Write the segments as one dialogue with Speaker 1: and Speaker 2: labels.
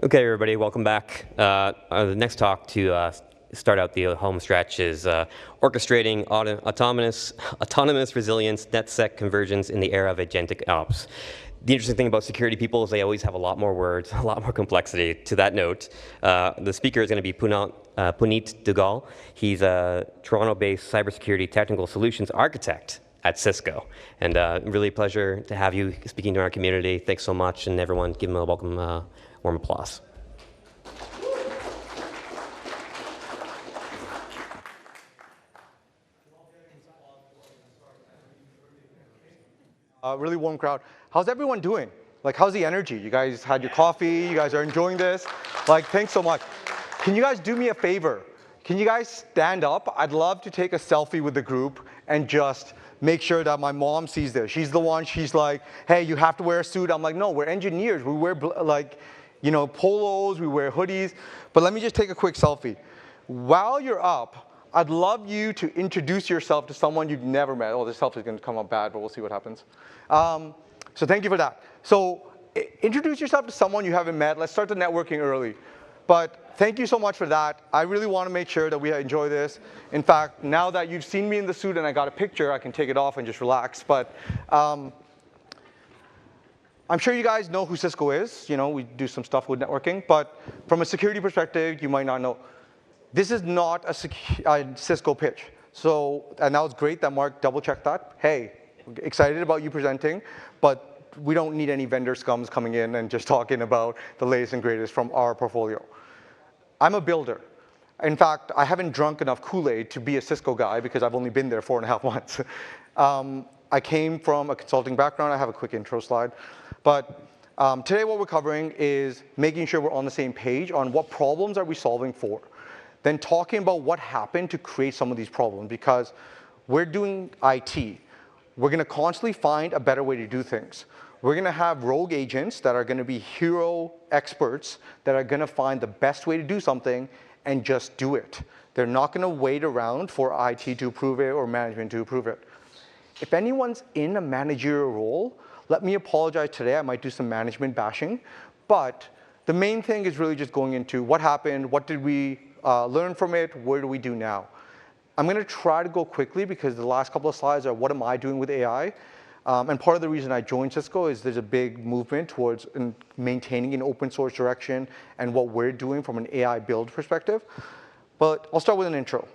Speaker 1: Okay, everybody, welcome back. The next talk to start out the home stretch is Orchestrating Autonomous Resilience, NetSec Convergence in the Era of AgenticOps. The interesting thing about security people is they always have a lot more words, a lot more complexity. To that note, the speaker is going to be Puneet Duggal. He's a Toronto-based cybersecurity technical solutions architect at Cisco. And really a pleasure to have you speaking to our community. Thanks so much, and everyone give him a welcome warm applause.
Speaker 2: Really warm crowd. How's everyone doing? Like, how's the energy? You guys had your coffee? You guys are enjoying this? Like, thanks so much. Can you guys do me a favor? Can you guys stand up? I'd love to take a selfie with the group and just make sure that my mom sees this. She's the one, she's like, hey, you have to wear a suit. I'm like, no, we're engineers. We wear polos, we wear hoodies. But let me just take a quick selfie. While you're up, I'd love you to introduce yourself to someone you've never met. Oh, this selfie is going to come up bad, but we'll see what happens. So thank you for that. So introduce yourself to someone you haven't met. Let's start the networking early. But thank you so much for that. I really want to make sure that we enjoy this. In fact, now that you've seen me in the suit and I got a picture, I can take it off and just relax. But I'm sure you guys know who Cisco is. You know, we do some stuff with networking. But from a security perspective, you might not know. This is not a Cisco pitch. So, and that was great that Mark double-checked that. Hey, excited about you presenting, but we don't need any vendor scums coming in and just talking about the latest and greatest from our portfolio. I'm a builder. In fact, I haven't drunk enough Kool-Aid to be a Cisco guy because I've only been there 4.5 months. I came from a consulting background. I have a quick intro slide. But today what we're covering is making sure we're on the same page on what problems are we solving for. Then talking about what happened to create some of these problems, because we're doing IT. We're going to constantly find a better way to do things. We're going to have rogue agents that are going to be hero experts that are going to find the best way to do something and just do it. They're not going to wait around for IT to approve it or management to approve it. If anyone's in a managerial role, let me apologize today. I might do some management bashing. But the main thing is really just going into what happened, what did we learn from it, what do we do now? I'm going to try to go quickly because the last couple of slides are what am I doing with AI? And part of the reason I joined Cisco is there's a big movement towards maintaining an open source direction and what we're doing from an AI build perspective. But I'll start with an intro.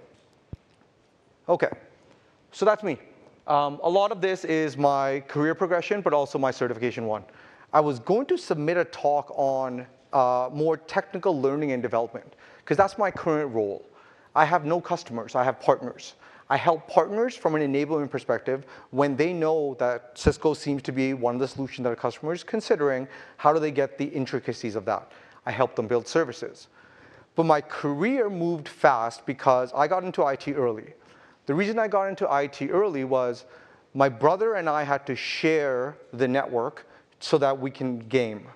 Speaker 2: Okay, so that's me. A lot of this is my career progression, but also my certification one. I was going to submit a talk on more technical learning and development, because that's my current role. I have no customers, I have partners. I help partners from an enablement perspective when they know that Cisco seems to be one of the solutions that a customer is considering, how do they get the intricacies of that? I help them build services. But my career moved fast because I got into IT early. The reason I got into IT early was my brother and I had to share the network so that we can game.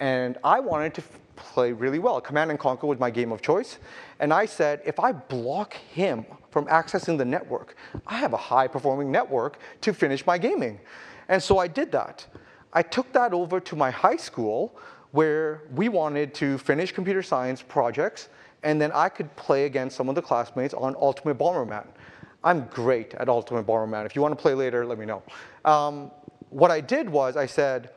Speaker 2: And I wanted to play really well. Command and Conquer was my game of choice. And I said, if I block him from accessing the network, I have a high-performing network to finish my gaming. And so I did that. I took that over to my high school, where we wanted to finish computer science projects, and then I could play against some of the classmates on Ultimate Bomberman. I'm great at Ultimate Bomberman. If you want to play later, let me know. What I did was I said,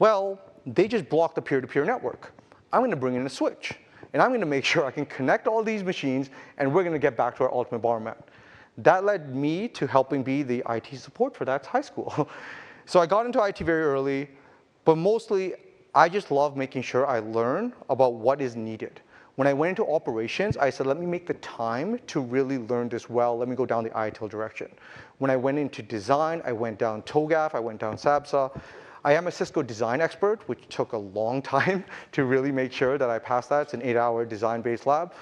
Speaker 2: well, they just blocked the peer-to-peer network. I'm going to bring in a switch. And I'm going to make sure I can connect all these machines, and we're going to get back to our Ultimate Bomberman. That led me to helping be the IT support for that high school. So I got into IT very early, but mostly I just love making sure I learn about what is needed. When I went into operations, I said, let me make the time to really learn this well. Let me go down the ITIL direction. When I went into design, I went down TOGAF, I went down SABSA. I am a Cisco design expert, which took a long time to really make sure that I passed that. It's an 8-hour design-based lab.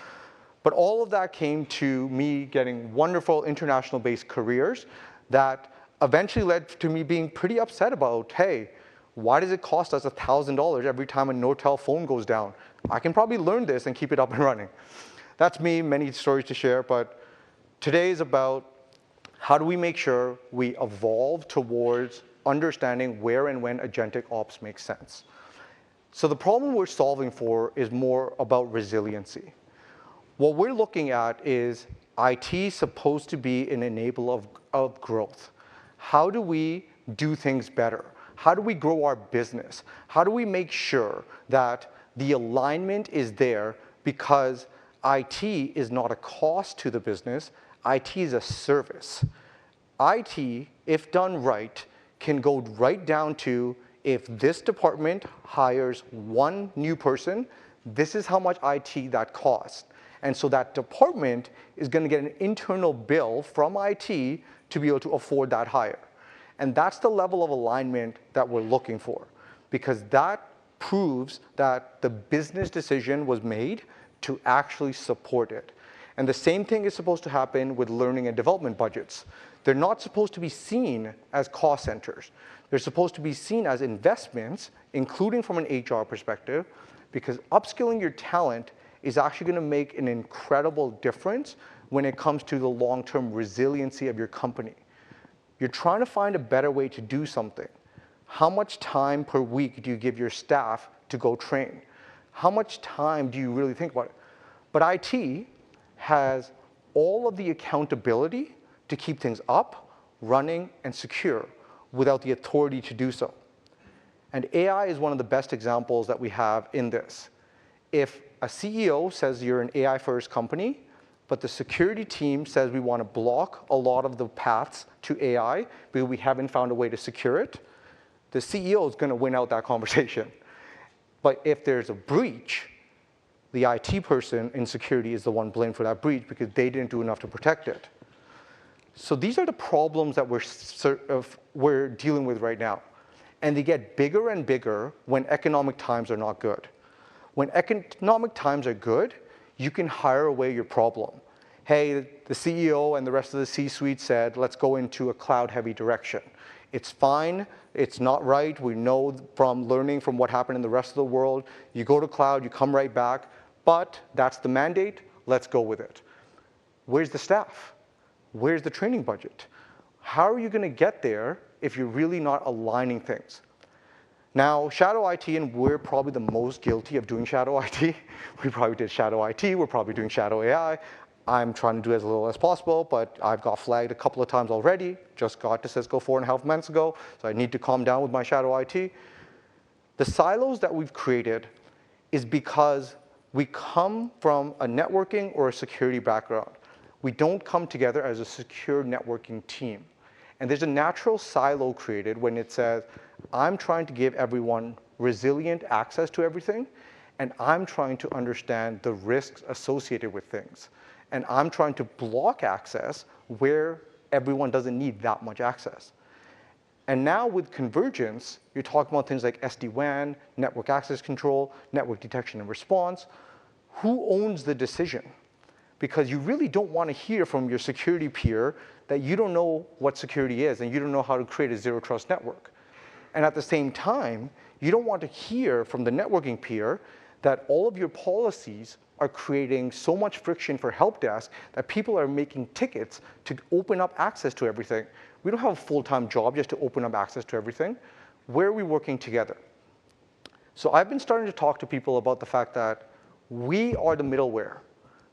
Speaker 2: But all of that came to me getting wonderful international-based careers that eventually led to me being pretty upset about, hey, why does it cost us $1,000 every time a Nortel phone goes down? I can probably learn this and keep it up and running. That's me, many stories to share, but today is about how do we make sure we evolve towards understanding where and when agentic ops makes sense. So the problem we're solving for is more about resiliency. What we're looking at is IT supposed to be an enabler of growth. How do we do things better? How do we grow our business? How do we make sure that the alignment is there, because IT is not a cost to the business, IT is a service. IT, if done right, can go right down to, if this department hires one new person, this is how much IT that costs. And so that department is going to get an internal bill from IT to be able to afford that hire. And that's the level of alignment that we're looking for, because that proves that the business decision was made to actually support it. And the same thing is supposed to happen with learning and development budgets. They're not supposed to be seen as cost centers. They're supposed to be seen as investments, including from an HR perspective, because upskilling your talent is actually going to make an incredible difference when it comes to the long-term resiliency of your company. You're trying to find a better way to do something. How much time per week do you give your staff to go train? How much time do you really think about it? But IT has all of the accountability to keep things up, running, and secure without the authority to do so. And AI is one of the best examples that we have in this. If a CEO says you're an AI-first company, but the security team says we want to block a lot of the paths to AI because we haven't found a way to secure it, the CEO is going to win out that conversation. But if there's a breach, the IT person in security is the one blamed for that breach because they didn't do enough to protect it. So these are the problems that we're dealing with right now. And they get bigger and bigger when economic times are not good. When economic times are good, you can hire away your problem. Hey, the CEO and the rest of the C-suite said, let's go into a cloud-heavy direction. It's fine, it's not right. We know from learning from what happened in the rest of the world, you go to cloud, you come right back, but that's the mandate, let's go with it. Where's the staff? Where's the training budget? How are you going to get there if you're really not aligning things? Now, shadow IT, and we're probably the most guilty of doing shadow IT. We probably did shadow IT, we're probably doing shadow AI. I'm trying to do as little as possible, but I've got flagged a couple of times already. Just got to Cisco 4.5 months ago, so I need to calm down with my shadow IT. The silos that we've created is because we come from a networking or a security background. We don't come together as a secure networking team. And there's a natural silo created when it says, I'm trying to give everyone resilient access to everything, and I'm trying to understand the risks associated with things. And I'm trying to block access where everyone doesn't need that much access. And now with Convergence, you're talking about things like SD-WAN, network access control, network detection and response. Who owns the decision? Because you really don't want to hear from your security peer that you don't know what security is and you don't know how to create a zero trust network. And at the same time, you don't want to hear from the networking peer that all of your policies are creating so much friction for help desk that people are making tickets to open up access to everything. We don't have a full-time job just to open up access to everything. Where are we working together? So I've been starting to talk to people about the fact that we are the middleware.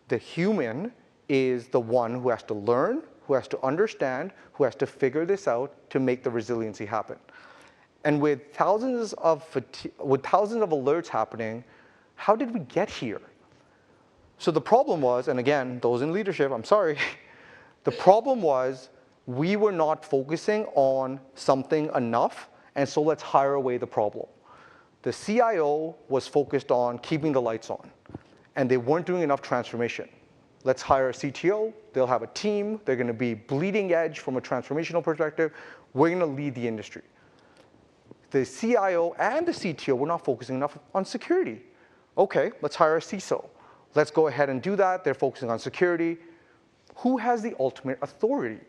Speaker 2: The human is the one who has to learn, who has to understand, who has to figure this out to make the resiliency happen. And with thousands of alerts happening, how did we get here? So the problem was, and again, those in leadership, I'm sorry, the problem was we were not focusing on something enough, and so let's hire away the problem. The CIO was focused on keeping the lights on, and they weren't doing enough transformation. Let's hire a CTO, they'll have a team, they're going to be bleeding edge from a transformational perspective, we're going to lead the industry. The CIO and the CTO were not focusing enough on security. Okay, let's hire a CISO. Let's go ahead and do that. They're focusing on security. Who has the ultimate authority?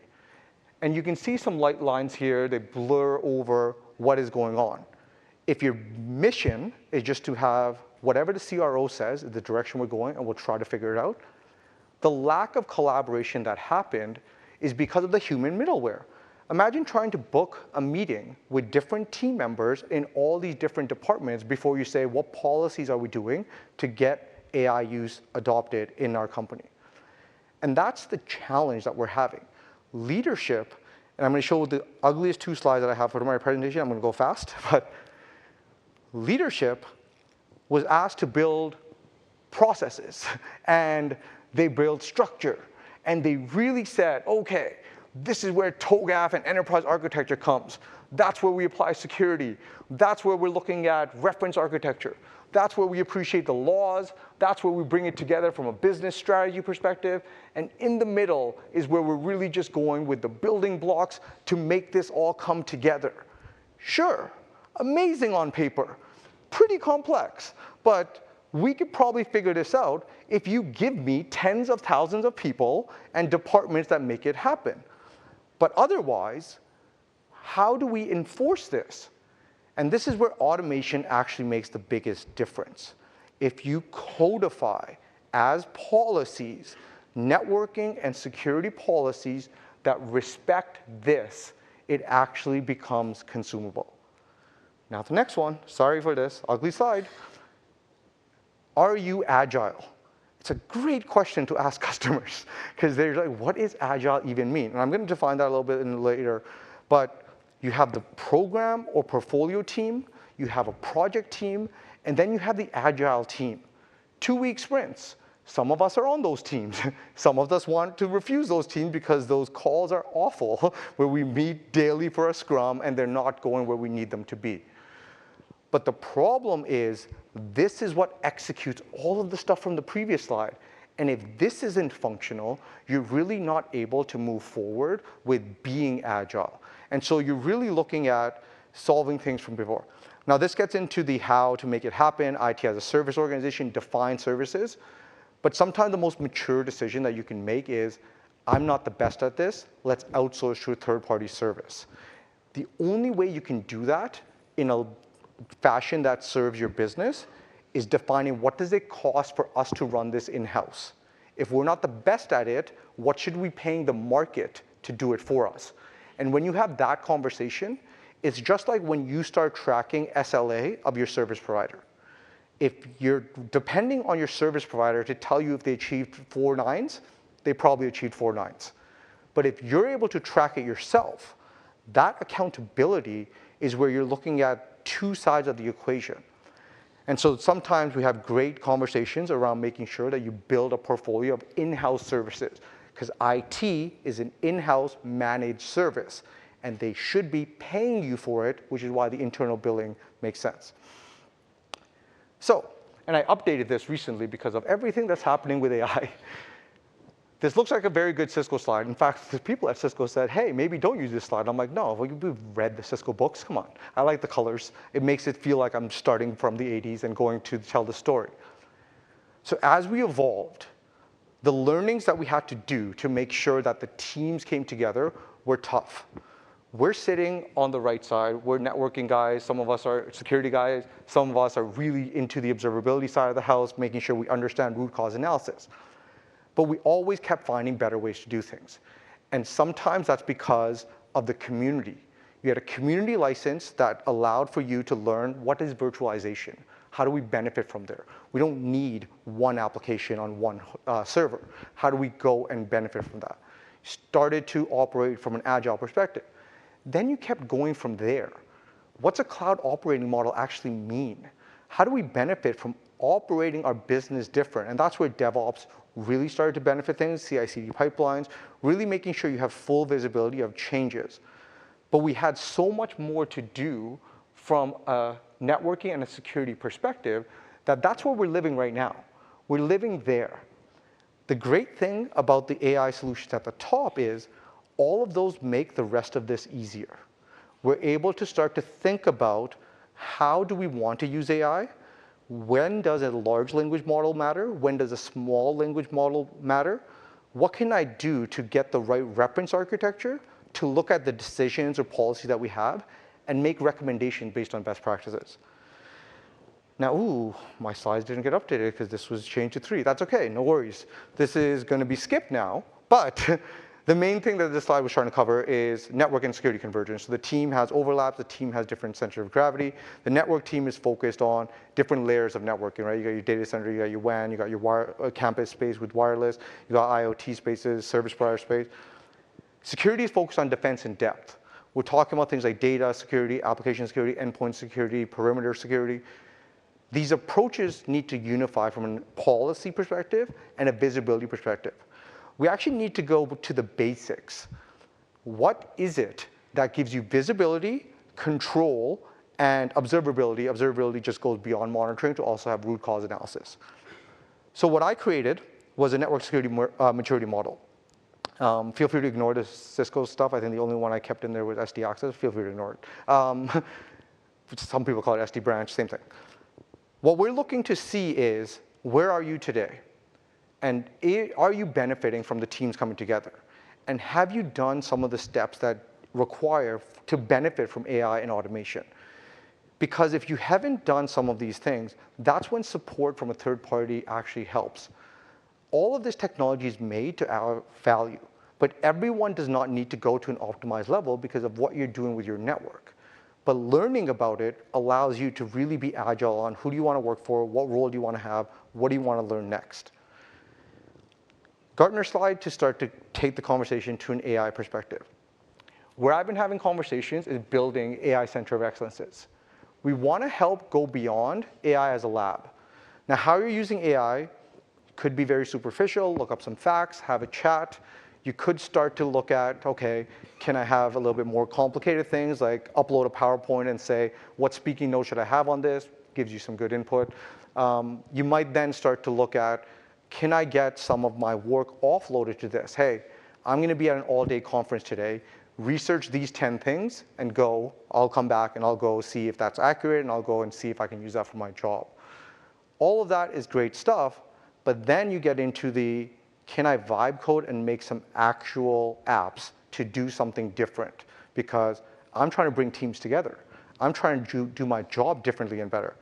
Speaker 2: And you can see some light lines here. They blur over what is going on. If your mission is just to have whatever the CRO says is the direction we're going, and we'll try to figure it out, the lack of collaboration that happened is because of the human middleware. Imagine trying to book a meeting with different team members in all these different departments before you say, what policies are we doing to get AI use adopted in our company? And that's the challenge that we're having. Leadership, and I'm going to show the ugliest 2 slides that I have for my presentation. I'm going to go fast. But leadership was asked to build processes, and they built structure. And they really said, OK, this is where TOGAF and enterprise architecture comes. That's where we apply security. That's where we're looking at reference architecture. That's where we appreciate the laws. That's where we bring it together from a business strategy perspective. And in the middle is where we're really just going with the building blocks to make this all come together. Sure, amazing on paper, pretty complex. But we could probably figure this out if you give me tens of thousands of people and departments that make it happen. But otherwise, how do we enforce this? And this is where automation actually makes the biggest difference. If you codify as policies, networking and security policies that respect this, it actually becomes consumable. Now the next one, sorry for this, ugly slide. Are you agile? It's a great question to ask customers, because they're like, what does agile even mean? And I'm going to define that a little bit later. But you have the program or portfolio team, you have a project team, and then you have the agile team. 2-week sprints. Some of us are on those teams. Some of us want to refuse those teams because those calls are awful, where we meet daily for a scrum and they're not going where we need them to be. But the problem is, this is what executes all of the stuff from the previous slide. And if this isn't functional, you're really not able to move forward with being agile. And so you're really looking at solving things from before. Now this gets into the how to make it happen. IT as a service organization, define services. But sometimes the most mature decision that you can make is, I'm not the best at this, let's outsource to a third-party service. The only way you can do that in a fashion that serves your business is defining what does it cost for us to run this in-house. If we're not the best at it, what should we paying the market to do it for us? And when you have that conversation, it's just like when you start tracking SLA of your service provider. If you're depending on your service provider to tell you if they achieved 4 nines, they probably achieved 4 nines. But if you're able to track it yourself, that accountability is where you're looking at 2 sides of the equation. And so sometimes we have great conversations around making sure that you build a portfolio of in-house services, because IT is an in-house managed service, and they should be paying you for it, which is why the internal billing makes sense. So, and I updated this recently because of everything that's happening with AI. This looks like a very good Cisco slide. In fact, the people at Cisco said, hey, maybe don't use this slide. I'm like, no, we've read the Cisco books. Come on. I like the colors. It makes it feel like I'm starting from the 80s and going to tell the story. So as we evolved, the learnings that we had to do to make sure that the teams came together were tough. We're sitting on the right side. We're networking guys. Some of us are security guys. Some of us are really into the observability side of the house, making sure we understand root cause analysis. But we always kept finding better ways to do things. And sometimes that's because of the community. You had a community license that allowed for you to learn what is virtualization. How do we benefit from there? We don't need one application on one server. How do we go and benefit from that? Started to operate from an agile perspective. Then you kept going from there. What's a cloud operating model actually mean? How do we benefit from operating our business different? And that's where DevOps really started to benefit things, CI/CD pipelines, really making sure you have full visibility of changes. But we had so much more to do from a networking and a security perspective that that's where we're living right now. We're living there. The great thing about the AI solutions at the top is all of those make the rest of this easier. We're able to start to think about how do we want to use AI? When does a large language model matter? When does a small language model matter? What can I do to get the right reference architecture to look at the decisions or policies that we have and make recommendations based on best practices? Now, ooh, my slides didn't get updated because this was changed to 3. That's OK, no worries. This is going to be skipped now. But The main thing that this slide was trying to cover is network and security convergence. So the team has overlaps, the team has different center of gravity. The network team is focused on different layers of networking, right? You got your data center, you got your WAN, you got your campus space with wireless, you got IoT spaces, service provider space. Security is focused on defense in depth. We're talking about things like data security, application security, endpoint security, perimeter security. These approaches need to unify from a policy perspective and a visibility perspective. We actually need to go to the basics. What is it that gives you visibility, control, and observability? Observability just goes beyond monitoring to also have root cause analysis. So what I created was a network security maturity model. Feel free to ignore the Cisco stuff. I think the only one I kept in there was SD access. Feel free to ignore it. Some people call it SD branch, same thing. What we're looking to see is, where are you today? And are you benefiting from the teams coming together? And have you done some of the steps that require to benefit from AI and automation? Because if you haven't done some of these things, that's when support from a third party actually helps. All of this technology is made to our value, but everyone does not need to go to an optimized level because of what you're doing with your network. But learning about it allows you to really be agile on who do you want to work for, what role do you want to have, what do you want to learn next. Gartner slide to start to take the conversation to an AI perspective. Where I've been having conversations is building AI center of excellences. We want to help go beyond AI as a lab. Now, how you're using AI could be very superficial, look up some facts, have a chat. You could start to look at, okay, can I have a little bit more complicated things like upload a PowerPoint and say, what speaking notes should I have on this? Gives you some good input. You might then start to look at, can I get some of my work offloaded to this? Hey, I'm going to be at an all-day conference today. Research these 10 things and go. I'll come back and I'll go see if that's accurate and I'll go and see if I can use that for my job. All of that is great stuff, but then you get into the, can I vibe code and make some actual apps to do something different? Because I'm trying to bring teams together. I'm trying to do my job differently and better.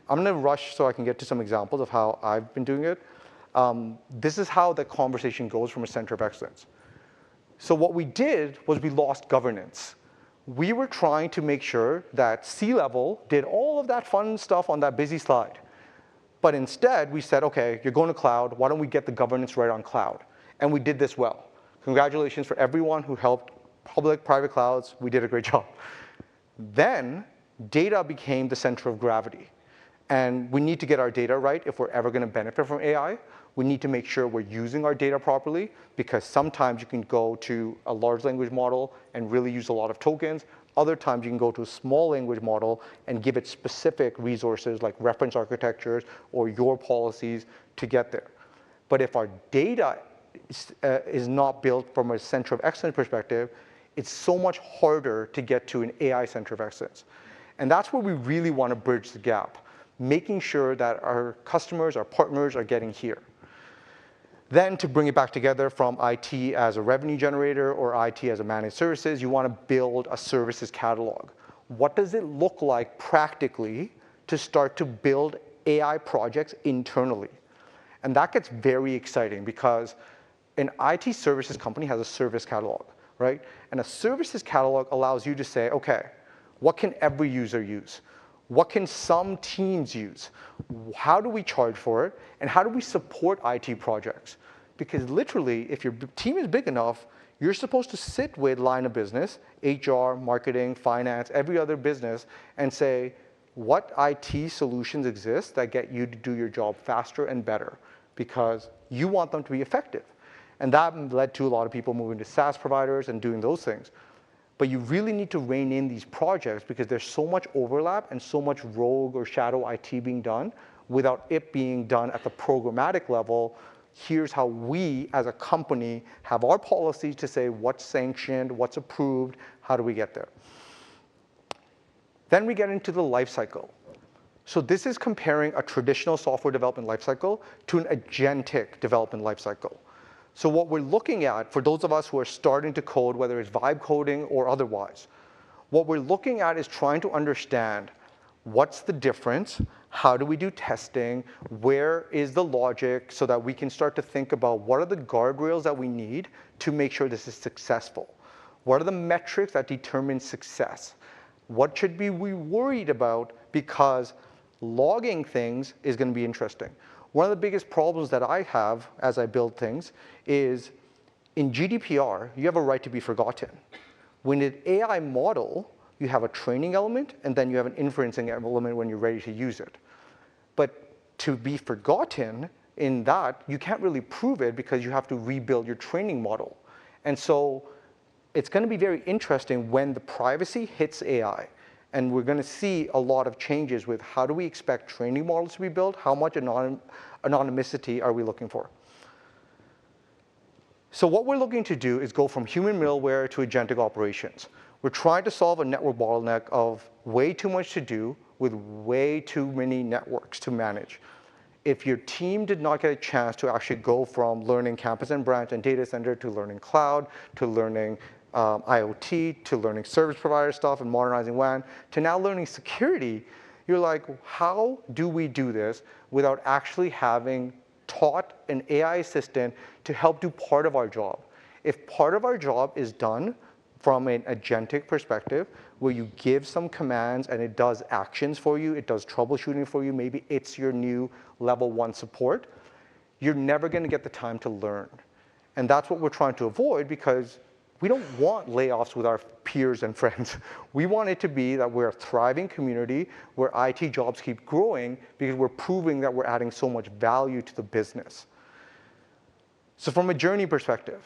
Speaker 2: I'm going to rush so I can get to some examples of how I've been doing it. This is how the conversation goes from a center of excellence. So what we did was we lost governance. We were trying to make sure that C-level did all of that fun stuff on that busy slide. But instead, we said, okay, you're going to cloud. Why don't we get the governance right on cloud? And we did this well. Congratulations for everyone who helped public, private clouds. We did a great job. Then data became the center of gravity. And we need to get our data right if we're ever going to benefit from AI. We need to make sure we're using our data properly, because sometimes you can go to a large language model and really use a lot of tokens. Other times you can go to a small language model and give it specific resources like reference architectures or your policies to get there. But if our data is not built from a center of excellence perspective, it's so much harder to get to an AI center of excellence. And that's where we really want to bridge the gap, making sure that our customers, our partners are getting here. Then to bring it back together from IT as a revenue generator or IT as a managed services, you want to build a services catalog. What does it look like practically to start to build AI projects internally? And that gets very exciting because an IT services company has a service catalog, right? And a services catalog allows you to say, okay, what can every user use? What can some teams use? How do we charge for it? And how do we support IT projects? Because literally, if your team is big enough, you're supposed to sit with line of business, HR, marketing, finance, every other business, and say, what IT solutions exist that get you to do your job faster and better? Because you want them to be effective. And that led to a lot of people moving to SaaS providers and doing those things. But you really need to rein in these projects because there's so much overlap and so much rogue or shadow IT being done without it being done at the programmatic level. Here's how we as a company have our policies to say what's sanctioned, what's approved, how do we get there. Then we get into the life cycle. So this is comparing a traditional software development life cycle to an agentic development life cycle. So what we're looking at, for those of us who are starting to code, whether it's vibe coding or otherwise, what we're looking at is trying to understand what's the difference, How do we do testing? Where is the logic so that we can start to think about what are the guardrails that we need to make sure this is successful? What are the metrics that determine success? What should we be worried about, because logging things is going to be interesting. One of the biggest problems that I have as I build things is in GDPR, you have a right to be forgotten. When an AI model, you have a training element, and then you have an inferencing element when you're ready to use it. But to be forgotten in that, you can't really prove it because you have to rebuild your training model. And so it's going to be very interesting when the privacy hits AI. And we're going to see a lot of changes with how do we expect training models to be built, how much anonymity are we looking for. So what we're looking to do is go from human middleware to agentic operations. We're trying to solve a network bottleneck of way too much to do with way too many networks to manage. If your team did not get a chance to actually go from learning campus and branch and data center to learning cloud, to learning IoT, to learning service provider stuff and modernizing WAN, to now learning security, you're like, how do we do this without actually having taught an AI assistant to help do part of our job? If part of our job is done from an agentic perspective, where you give some commands and it does actions for you, it does troubleshooting for you, maybe it's your new level 1 support, you're never going to get the time to learn. And that's what we're trying to avoid, because we don't want layoffs with our peers and friends. We want it to be that we're a thriving community where IT jobs keep growing because we're proving that we're adding so much value to the business. So from a journey perspective,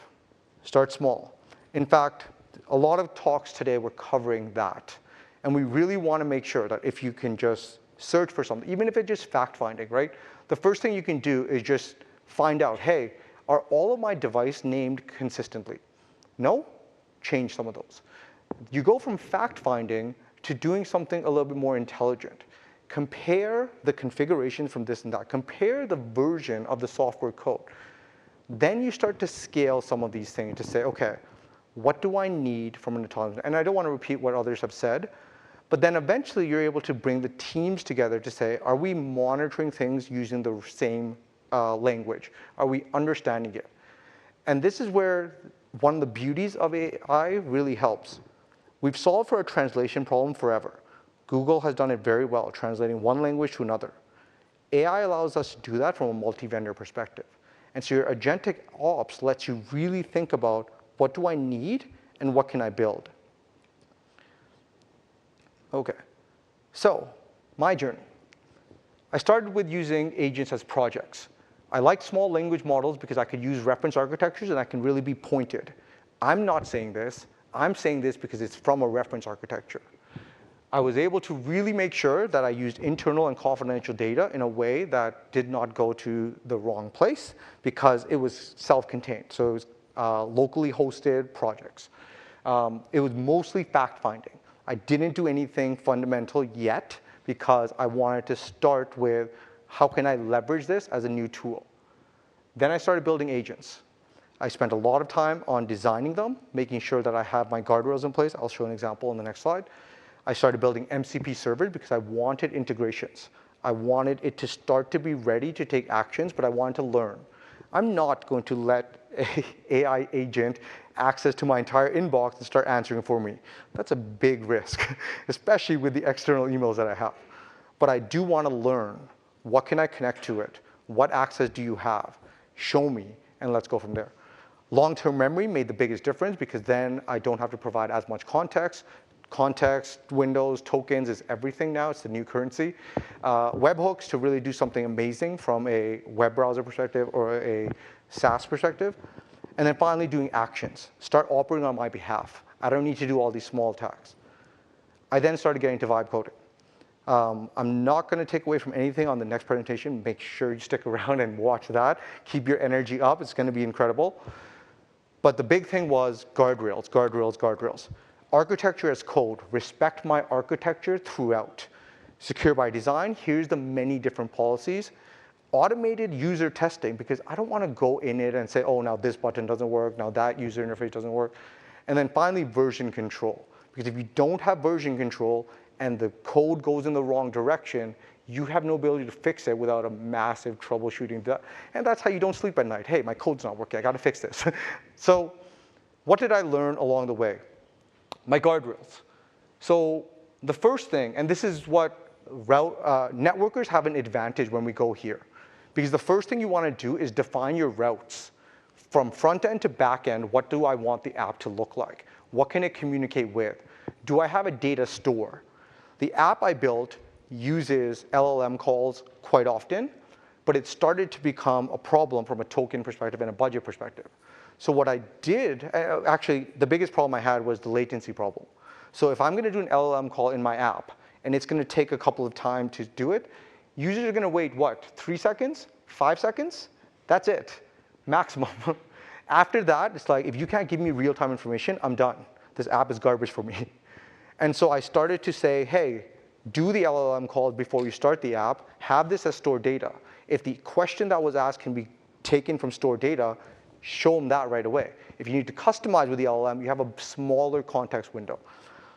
Speaker 2: start small. In fact, a lot of talks today were covering that. And we really want to make sure that if you can just search for something, even if it's just fact-finding, right? The first thing you can do is just find out, hey, are all of my devices named consistently? No? Change some of those. You go from fact-finding to doing something a little bit more intelligent. Compare the configuration from this and that. Compare the version of the software code. Then you start to scale some of these things to say, okay, what do I need from an autonomous? And I don't want to repeat what others have said, but then eventually you're able to bring the teams together to say, are we monitoring things using the same language? Are we understanding it? And this is where one of the beauties of AI really helps. We've solved for a translation problem forever. Google has done it very well, translating one language to another. AI allows us to do that from a multi-vendor perspective. And so your agentic ops lets you really think about, what do I need and what can I build? Okay, so my journey. I started with using agents as projects. I like small language models because I could use reference architectures and I can really be pointed. I'm not saying this. I'm saying this because it's from a reference architecture. I was able to really make sure that I used internal and confidential data in a way that did not go to the wrong place because it was self-contained. So it was locally hosted projects. It was mostly fact-finding. I didn't do anything fundamental yet because I wanted to start with, how can I leverage this as a new tool? Then I started building agents. I spent a lot of time on designing them, making sure that I have my guardrails in place. I'll show an example on the next slide. I started building MCP servers because I wanted integrations. I wanted it to start to be ready to take actions, but I wanted to learn. I'm not going to let an AI agent access to my entire inbox and start answering for me. That's a big risk, especially with the external emails that I have. But I do want to learn. What can I connect to it? What access do you have? Show me, and let's go from there. Long-term memory made the biggest difference because then I don't have to provide as much context. Context, windows, tokens is everything now. It's the new currency. Webhooks to really do something amazing from a web browser perspective or a SaaS perspective. And then finally doing actions. Start operating on my behalf. I don't need to do all these small tasks. I then started getting to vibe coding. I'm not going to take away from anything on the next presentation. Make sure you stick around and watch that. Keep your energy up. It's going to be incredible. But the big thing was guardrails, guardrails, guardrails. Architecture as code. Respect my architecture throughout. Secure by design. Here's the many different policies. Automated user testing, because I don't want to go in it and say, oh, now this button doesn't work, now that user interface doesn't work. And then finally, version control. Because if you don't have version control and the code goes in the wrong direction, you have no ability to fix it without a massive troubleshooting. And that's how you don't sleep at night. Hey, my code's not working. I got to fix this. So what did I learn along the way? My guardrails. So the first thing, and this is what networkers have an advantage when we go here. Because the first thing you want to do is define your routes. From front end to back end, what do I want the app to look like? What can it communicate with? Do I have a data store? The app I built uses LLM calls quite often, but it started to become a problem from a token perspective and a budget perspective. So what I did, actually, the biggest problem I had was the latency problem. So if I'm going to do an LLM call in my app, and it's going to take a couple of time to do it, users are going to wait, what, 3 seconds, 5 seconds? That's it, maximum. After that, it's like, if you can't give me real-time information, I'm done. This app is garbage for me. And so I started to say, hey, do the LLM calls before you start the app, have this as stored data. If the question that was asked can be taken from stored data, show them that right away. If you need to customize with the LLM, you have a smaller context window.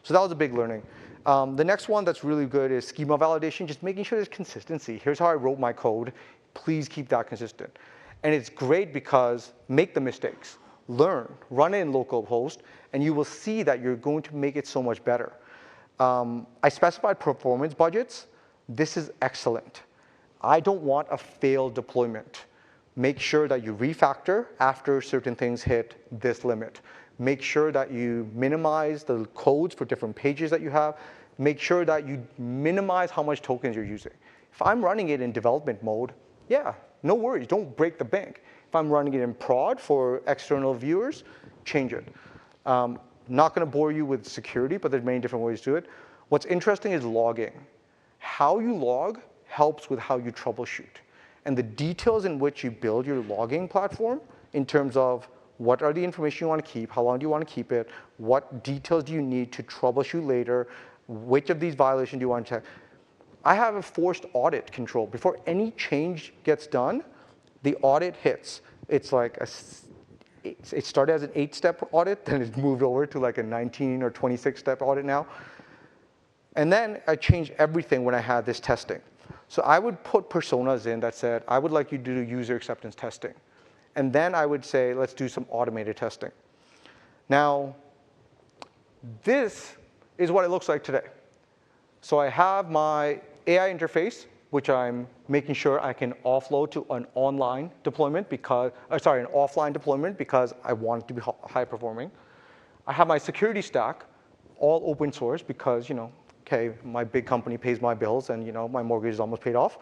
Speaker 2: So that was a big learning. The next one that's really good is schema validation, just making sure there's consistency. Here's how I wrote my code. Please keep that consistent. And it's great because make the mistakes, learn, run it in localhost, and you will see that you're going to make it so much better. I specified performance budgets. This is excellent. I don't want a failed deployment. Make sure that you refactor after certain things hit this limit. Make sure that you minimize the codes for different pages that you have. Make sure that you minimize how much tokens you're using. If I'm running it in development mode, yeah, no worries, don't break the bank. If I'm running it in prod for external viewers, change it. Not going to bore you with security, but there's many different ways to do it. What's interesting is logging. How you log helps with how you troubleshoot. And the details in which you build your logging platform in terms of what are the information you want to keep, how long do you want to keep it, what details do you need to troubleshoot later, which of these violations do you want to check. I have a forced audit control. Before any change gets done, the audit hits. It's like it started as an 8-step audit, then it moved over to like a 19 or 26-step audit now. And then I changed everything when I had this testing. So I would put personas in that said, I would like you to do user acceptance testing. And then I would say, let's do some automated testing. Now, this is what it looks like today. So I have my AI interface, which I'm making sure I can offload to an online deployment because, an offline deployment because I want it to be high performing. I have my security stack, all open source because, okay, my big company pays my bills and, my mortgage is almost paid off.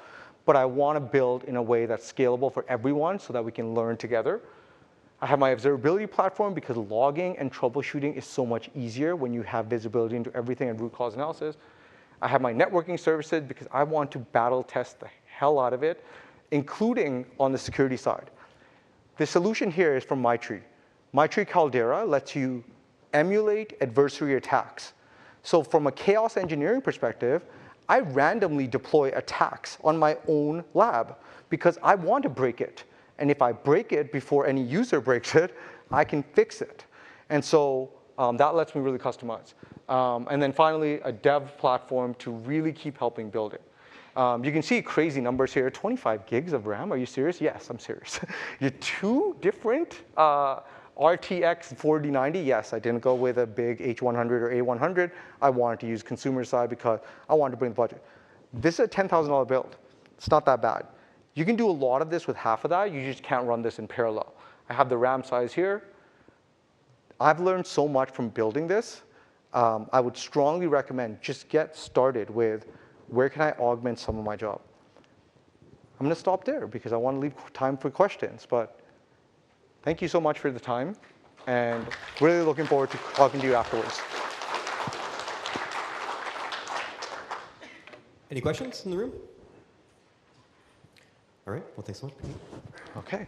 Speaker 2: But I want to build in a way that's scalable for everyone so that we can learn together. I have my observability platform because logging and troubleshooting is so much easier when you have visibility into everything and root cause analysis. I have my networking services because I want to battle test the hell out of it, including on the security side. The solution here is from MyTree. MyTree Caldera lets you emulate adversary attacks. So from a chaos engineering perspective, I randomly deploy attacks on my own lab because I want to break it. And if I break it before any user breaks it, I can fix it. And so that lets me really customize. And then finally, a dev platform to really keep helping build it. You can see crazy numbers here, 25 gigs of RAM. Are you serious? Yes, I'm serious. You're 2 different RTX 4090, yes, I didn't go with a big H100 or A100. I wanted to use consumer side because I wanted to bring the budget. This is a $10,000 build. It's not that bad. You can do a lot of this with half of that. You just can't run this in parallel. I have the RAM size here. I've learned so much from building this. I would strongly recommend just get started with where can I augment some of my job. I'm going to stop there because I want to leave time for questions. But thank you so much for the time, and really looking forward to talking to you afterwards.
Speaker 3: Any questions in the room? All right, well, thanks so much, Puneet.
Speaker 2: Okay.